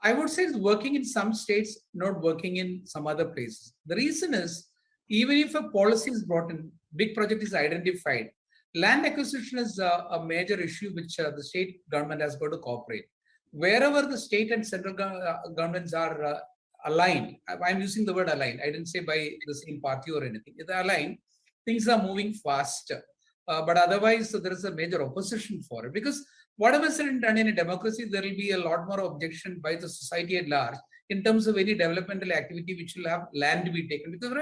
I would say it's working in some states, not working in some other places. The reason is, even if a policy is brought in, big project is identified, land acquisition is a major issue which the state government has got to cooperate. Wherever the state and central governments are aligned, I'm using the word aligned, I didn't say by the same party or anything, if they're aligned, things are moving faster. But otherwise, so there is a major opposition for it, because whatever is done in a democracy, there will be a lot more objection by the society at large in terms of any developmental activity which will have land to be taken, because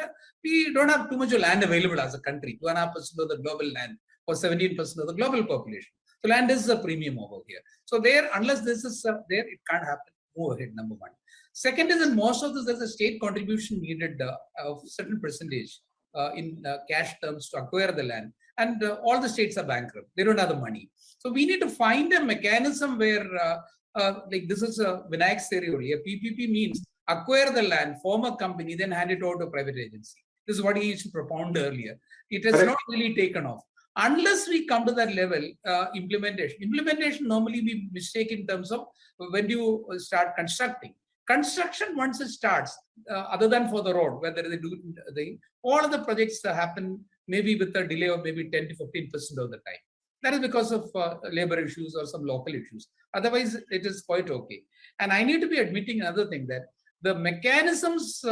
we don't have too much of land available as a country, 2.5% of the global land or 17% of the global population. So land is a premium over here. So there, unless this is there, it can't happen. Move ahead, number one. Second is, in most of this, there's a state contribution needed of certain percentage in cash terms to acquire the land. And all the states are bankrupt. They don't have the money. So we need to find a mechanism where, like this is Vinayak's theory only. A PPP means acquire the land, form a company, then hand it over to a private agency. This is what he used to propound earlier. It has not really taken off. Unless we come to that level, implementation normally we mistake in terms of when you start constructing. Construction, once it starts, other than for the road, whether they do all of the projects happen maybe with a delay of maybe 10 to 15% of the time. That is because of labor issues or some local issues. Otherwise, it is quite okay. And I need to be admitting another thing, that the mechanisms,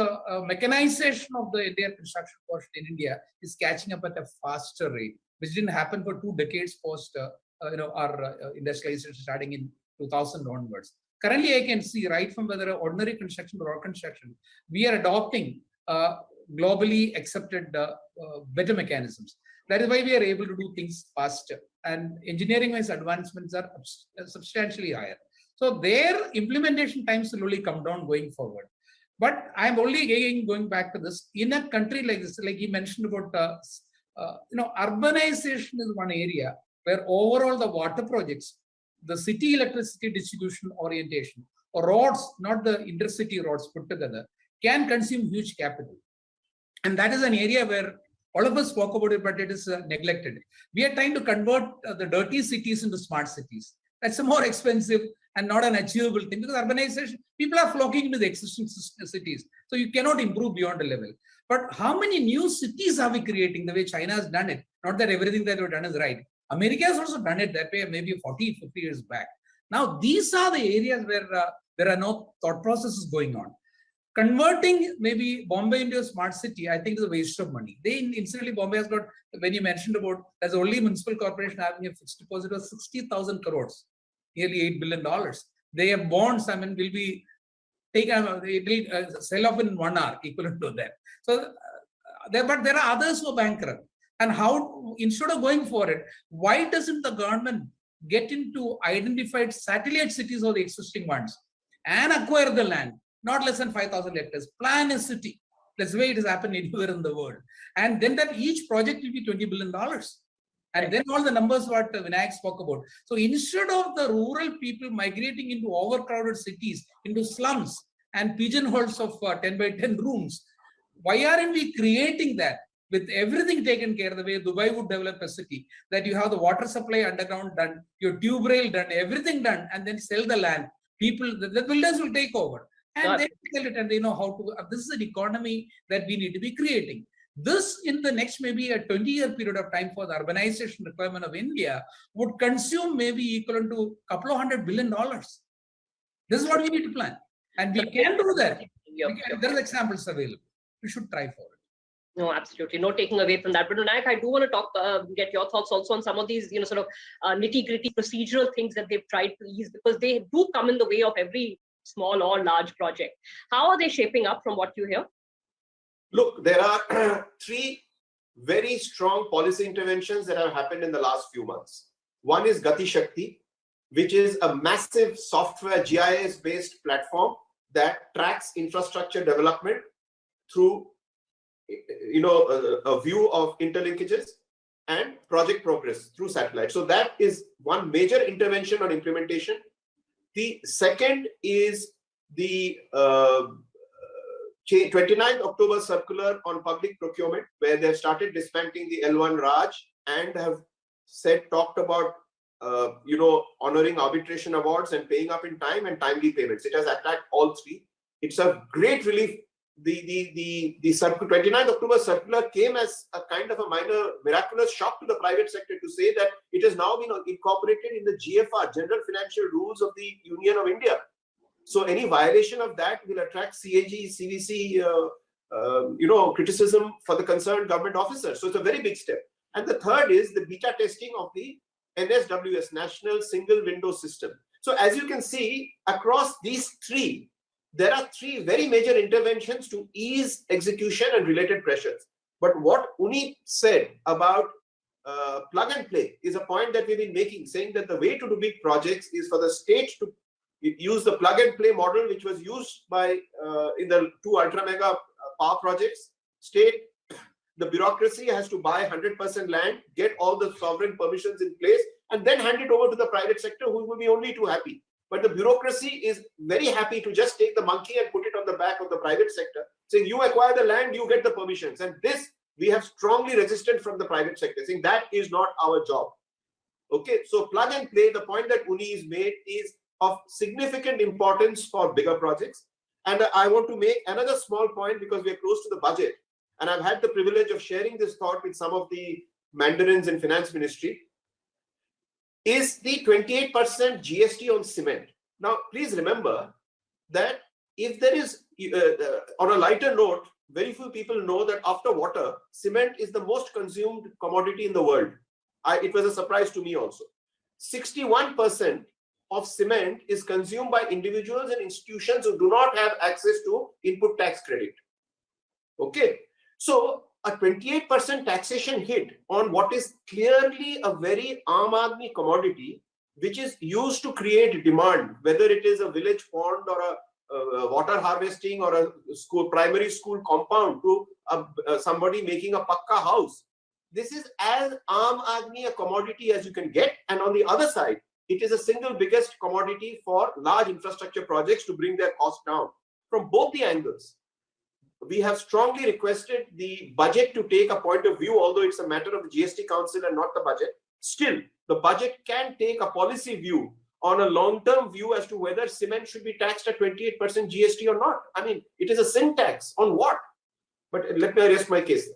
mechanization of the entire construction portion in India is catching up at a faster rate, which didn't happen for 2 decades post our industrialization starting in 2000 onwards. Currently, I can see right from whether ordinary construction or road construction, we are adopting globally accepted better mechanisms. That is why we are able to do things faster, and engineering-wise advancements are substantially higher. So their implementation times will only come down going forward. But I'm only again going back to this, in a country like this, like you mentioned about, urbanization is one area where overall the water projects, the city electricity distribution orientation, or roads, not the intercity roads put together, can consume huge capital. And that is an area where all of us spoke about it, but it is neglected. We are trying to convert the dirty cities into smart cities. That's a more expensive and not an achievable thing, because urbanization, people are flocking into the existing cities. So you cannot improve beyond a level. But how many new cities are we creating the way China has done it? Not that everything that we've done is right. America has also done it that way maybe 40, 50 years back. Now, these are the areas where there are no thought processes going on. Converting maybe Bombay into a smart city, I think is a waste of money. Incidentally, Bombay has got, when you mentioned about, there's only municipal corporation having a fixed deposit of 60,000 crores, nearly $8 billion. They have bonds, will be taken, it will sell off in 1 hour, equivalent to that. So, but there are others who are bankrupt. And how, instead of going for it, why doesn't the government get into identified satellite cities of the existing ones and acquire the land? Not less than 5,000 hectares, plan a city. That's the way it has happened anywhere in the world. And then that each project will be $20 billion. And then all the numbers what Vinayak spoke about. So instead of the rural people migrating into overcrowded cities, into slums and pigeonholes of 10 by 10 rooms, why aren't we creating that with everything taken care of, the way Dubai would develop a city, that you have the water supply underground done, your tube rail done, everything done, and then sell the land. People, the builders will take over. And they sell it, and they know how to. This is an economy that we need to be creating. This, in the next maybe a 20-year period of time for the urbanization requirement of India, would consume maybe equivalent to a couple of $100 billion. This is what we need to plan. And we can do that. There are examples available. We should try for it. No, absolutely. No taking away from that. But Vinayak, I do want to talk, get your thoughts also on some of these, sort of nitty-gritty procedural things that they've tried to ease, because they do come in the way of every small or large project. How are they shaping up from what you hear? Look, there are 3 very strong policy interventions that have happened in the last few months. One is Gati Shakti, which is a massive software GIS-based platform that tracks infrastructure development through, a view of interlinkages and project progress through satellite. So that is one major intervention on implementation. The second is the 29th October circular on public procurement, where they've started disbanding the L1 Raj and have talked about honoring arbitration awards and paying up in time and timely payments. It has attacked all three. It's a great relief. The 29th October circular came as a kind of a minor miraculous shock to the private sector to say that it has now been incorporated in the GFR, General Financial Rules of the Union of India. So any violation of that will attract CAG, CVC, criticism for the concerned government officer. So it's a very big step. And the third is the beta testing of the NSWS, National Single Window System. So as you can see, across these three, there are three very major interventions to ease execution and related pressures. But what Uni said about plug and play is a point that we've been making, saying that the way to do big projects is for the state to use the plug and play model, which was used by in the two ultra mega power projects. State, the bureaucracy has to buy 100% land, get all the sovereign permissions in place, and then hand it over to the private sector, who will be only too happy. But the bureaucracy is very happy to just take the monkey and put it on the back of the private sector, saying you acquire the land, you get the permissions. And this we have strongly resisted from the private sector, saying that is not our job. Okay, so plug and play, the point that Uni is made is of significant importance for bigger projects. And I want to make another small point because we are close to the budget. And I've had the privilege of sharing this thought with some of the mandarins in finance ministry, is the 28% GST on cement. Now, please remember that if there is, on a lighter note, very few people know that after water, cement is the most consumed commodity in the world. It was a surprise to me also. 61% of cement is consumed by individuals and institutions who do not have access to input tax credit. Okay, so a 28% taxation hit on what is clearly a very Aam Aadmi commodity, which is used to create demand, whether it is a village pond or a water harvesting or a school, primary school compound to somebody making a pakka house. This is as Aam Aadmi a commodity as you can get. And on the other side, it is a single biggest commodity for large infrastructure projects to bring their cost down. From both the angles, we have strongly requested the budget to take a point of view, although it's a matter of the GST Council and not the budget. Still, the budget can take a policy view on a long-term view as to whether cement should be taxed at 28% GST or not. I mean, it is a sin tax on what? But let me rest my case.